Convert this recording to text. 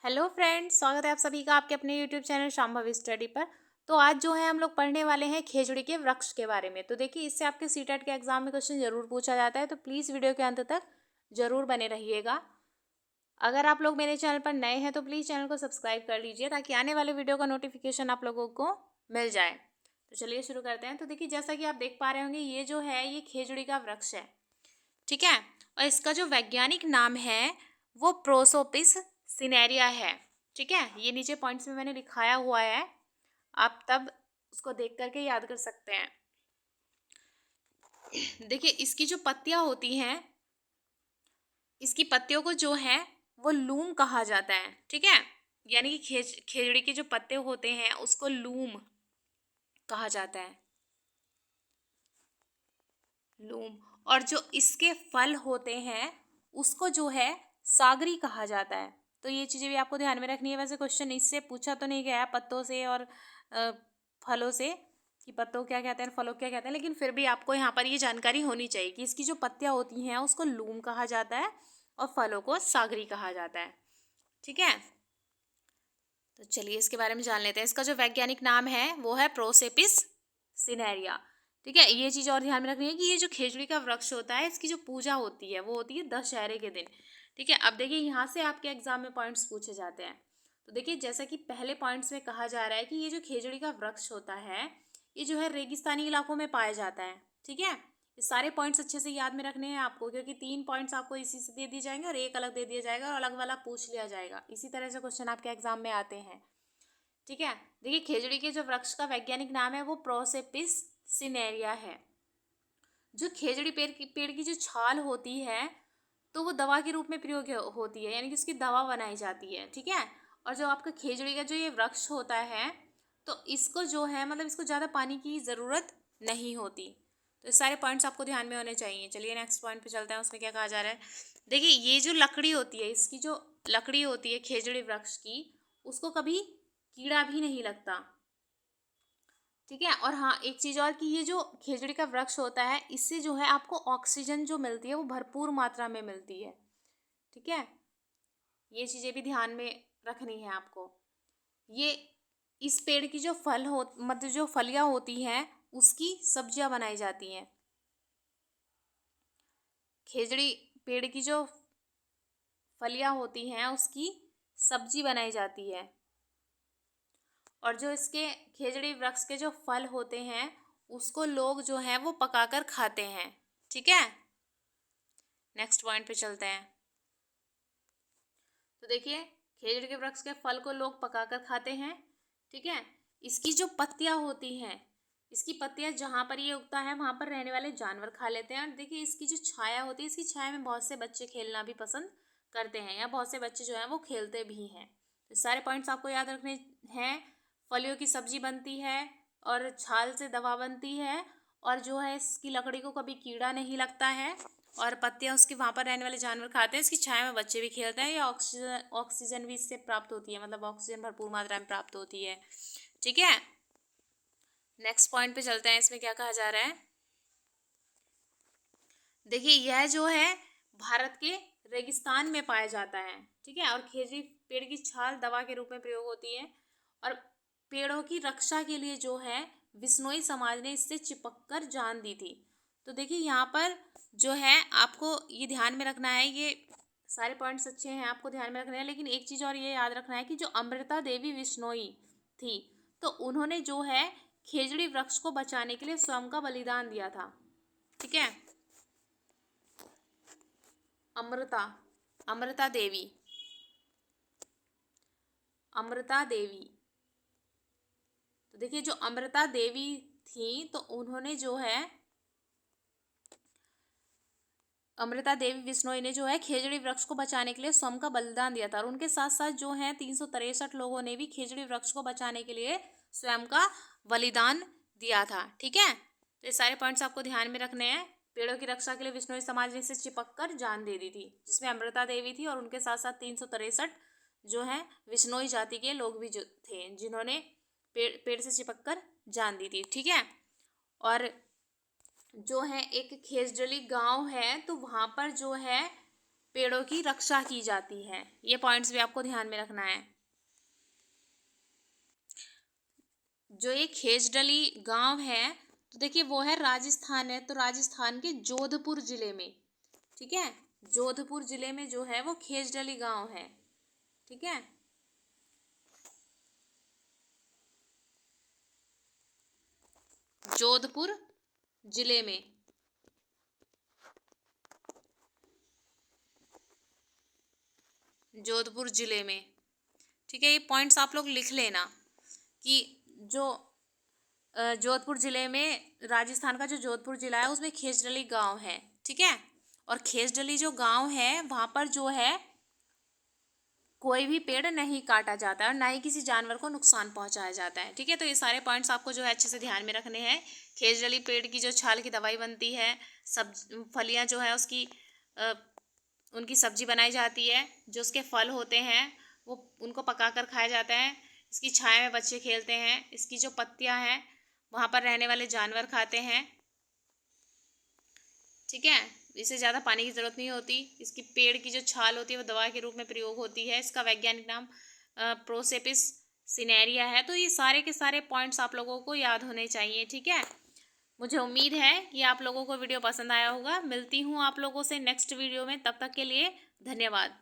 Hello friends, स्वागत है आप सभी का आपके अपने यूट्यूब चैनल शांभवी स्टडी पर। तो आज जो है हम लोग पढ़ने वाले हैं खेजड़ी के वृक्ष के बारे में। तो देखिए, इससे आपके सीटेट के एग्जाम में क्वेश्चन जरूर पूछा जाता है, तो प्लीज़ वीडियो के अंत तक जरूर बने रहिएगा। अगर आप लोग मेरे चैनल पर नए हैं तो प्लीज़ चैनल को सब्सक्राइब कर लीजिए ताकि आने वाले वीडियो का नोटिफिकेशन आप लोगों को मिल जाए। तो चलिए शुरू करते हैं। तो देखिए, जैसा कि आप देख पा रहे होंगे, ये जो है ये खेजड़ी का वृक्ष है, ठीक है। और इसका जो वैज्ञानिक नाम है वो प्रोसोपिस सिनेरिया है, ठीक है। ये नीचे पॉइंट्स में मैंने लिखाया हुआ है, आप तब उसको देख करके याद कर सकते हैं। देखिए, इसकी जो पत्तियां होती हैं, इसकी पत्तियों को जो है वो लूम कहा जाता है, ठीक है। यानी कि खेजड़ी के जो पत्ते होते हैं उसको लूम कहा जाता है, लूम। और जो इसके फल होते हैं उसको जो है सागरी कहा जाता है। तो ये चीज़ें भी आपको ध्यान में रखनी है। वैसे क्वेश्चन इससे पूछा तो नहीं गया है पत्तों से और फलों से कि पत्तों क्या कहते हैं, फलों क्या कहते हैं, लेकिन फिर भी आपको यहाँ पर ये जानकारी होनी चाहिए कि इसकी जो पत्तियाँ होती हैं उसको लूम कहा जाता है और फलों को सागरी कहा जाता है, ठीक है। तो चलिए इसके बारे में जान लेते हैं। इसका जो वैज्ञानिक नाम है वो है प्रोसेपिस सिनेरिया, ठीक है। ये चीज़ और ध्यान में रखनी है कि ये जो खेजड़ी का वृक्ष होता है इसकी जो पूजा होती है वो होती है दशहरे के दिन, ठीक है। अब देखिए, यहाँ से आपके एग्जाम में पॉइंट्स पूछे जाते हैं। तो देखिए, जैसा कि पहले पॉइंट्स में कहा जा रहा है कि ये जो खेजड़ी का वृक्ष होता है ये जो है रेगिस्तानी इलाकों में पाया जाता है, ठीक है। ये सारे पॉइंट्स अच्छे से याद में रखने हैं आपको, क्योंकि 3 पॉइंट्स आपको इसी से दे दिए जाएंगे और एक अलग दे दिया जाएगा और अलग वाला पूछ लिया जाएगा। इसी तरह से क्वेश्चन आपके एग्जाम में आते हैं, ठीक है। देखिए, खेजड़ी के जो वृक्ष का वैज्ञानिक नाम है वो प्रोसेपिस सिनेरिया है। जो खेजड़ी पेड़ की जो छाल होती है तो वो दवा के रूप में प्रयोग होती है, यानी कि उसकी दवा बनाई जाती है, ठीक है। और जो आपका खेजड़ी का जो ये वृक्ष होता है तो इसको जो है मतलब इसको ज़्यादा पानी की ज़रूरत नहीं होती। तो ये सारे पॉइंट्स आपको ध्यान में होने चाहिए। चलिए नेक्स्ट पॉइंट पे चलते हैं, उसमें क्या कहा जा रहा है। देखिए, ये जो लकड़ी होती है, इसकी जो लकड़ी होती है खेजड़ी वृक्ष की, उसको कभी कीड़ा भी नहीं लगता, ठीक है। और हाँ, एक चीज़ और कि ये जो खेजड़ी का वृक्ष होता है इससे जो है आपको ऑक्सीजन जो मिलती है वो भरपूर मात्रा में मिलती है, ठीक है। ये चीज़ें भी ध्यान में रखनी है आपको। ये इस पेड़ की जो फल हो मतलब जो फलियां होती हैं उसकी सब्जियां बनाई जाती हैं। खेजड़ी पेड़ की जो फलियां होती हैं उसकी सब्जी बनाई जाती है। और जो इसके खेजड़ी वृक्ष के जो फल होते हैं उसको लोग जो हैं वो पकाकर खाते हैं, ठीक है। नेक्स्ट पॉइंट पे चलते हैं। तो देखिए, खेजड़ी के वृक्ष के फल को लोग पकाकर खाते हैं, ठीक है। इसकी जो पत्तियां होती हैं, इसकी पत्तियां जहाँ पर ये उगता है वहाँ पर रहने वाले जानवर खा लेते हैं। और देखिए, इसकी जो छाया होती है, इसकी छाया में बहुत से बच्चे खेलना भी पसंद करते हैं, या बहुत से बच्चे जो हैं वो खेलते भी हैं। तो सारे पॉइंट्स आपको याद रखने हैं। फलियों की सब्जी बनती है और छाल से दवा बनती है, और जो है इसकी लकड़ी को कभी कीड़ा नहीं लगता है, और पत्तियां उसकी वहाँ पर रहने वाले जानवर खाते हैं, इसकी छाया में बच्चे भी खेलते हैं, या ऑक्सीजन भी इससे प्राप्त होती है, मतलब ऑक्सीजन भरपूर मात्रा में प्राप्त होती है, ठीक है। नेक्स्ट पॉइंट पे चलते हैं, इसमें क्या कहा जा रहा है। देखिए, यह जो है भारत के रेगिस्तान में पाया जाता है, ठीक है। और खेजड़ी पेड़ की छाल दवा के रूप में प्रयोग होती है, और पेड़ों की रक्षा के लिए जो है विश्नोई समाज ने इससे चिपक कर जान दी थी। तो देखिए, यहाँ पर जो है आपको ये ध्यान में रखना है, ये सारे पॉइंट्स अच्छे हैं आपको ध्यान में रखना है, लेकिन एक चीज़ और ये याद रखना है कि जो अमृता देवी विश्नोई थी तो उन्होंने जो है खेजड़ी वृक्ष को बचाने के लिए स्वयं का बलिदान दिया था, ठीक है। अमृता अमृता देवी अमृता देवी तो देखिए, जो अमृता देवी थी तो उन्होंने जो है अमृता देवी बिश्नोई ने जो है खेजड़ी वृक्ष को बचाने के लिए स्वयं का बलिदान दिया था, और उनके साथ साथ जो है 363 लोगों ने भी खेजड़ी वृक्ष को बचाने के लिए स्वयं का बलिदान दिया था, ठीक है। तो ये सारे पॉइंट्स आपको ध्यान में रखने हैं। पेड़ों की रक्षा के लिए बिश्नोई समाज ने इसे चिपक कर जान दे दी थी, जिसमें अमृता देवी थी और उनके साथ साथ 363 जो है विश्नोई जाति के लोग भी जो थे जिन्होंने पेड़ से चिपक कर जान दी थी, ठीक है। और जो है एक खेजडली गांव है तो वहाँ पर जो है पेड़ों की रक्षा की जाती है। ये पॉइंट्स भी आपको ध्यान में रखना है। जो ये खेजडली गांव है, तो देखिए वो है राजस्थान है, तो राजस्थान के जोधपुर जिले में, ठीक है, जोधपुर जिले में जो है वो खेजडली गांव है, ठीक है। जोधपुर जिले में, जोधपुर जिले में, ठीक है। ये पॉइंट्स आप लोग लिख लेना कि जो जोधपुर जिले में, राजस्थान का जो जोधपुर जिला है उसमें खेजडली गांव है, ठीक है। और खेजडली जो गांव है वहाँ पर जो है कोई भी पेड़ नहीं काटा जाता है और ना ही किसी जानवर को नुकसान पहुंचाया जाता है, ठीक है। तो ये सारे पॉइंट्स आपको जो है अच्छे से ध्यान में रखने हैं। खेजडली पेड़ की जो छाल की दवाई बनती है, सब फलियां जो है उसकी उनकी सब्जी बनाई जाती है, जो उसके फल होते हैं वो उनको पकाकर खाया जाता है, इसकी छाया में बच्चे खेलते हैं, इसकी जो पत्तियां हैं वहाँ पर रहने वाले जानवर खाते हैं, ठीक है। इसे ज़्यादा पानी की ज़रूरत नहीं होती। इसकी पेड़ की जो छाल होती है वो दवा के रूप में प्रयोग होती है। इसका वैज्ञानिक नाम प्रोसेपिस सिनेरिया है। तो ये सारे के सारे पॉइंट्स आप लोगों को याद होने चाहिए, ठीक है। मुझे उम्मीद है कि आप लोगों को वीडियो पसंद आया होगा। मिलती हूँ आप लोगों से नेक्स्ट वीडियो में, तब तक के लिए धन्यवाद।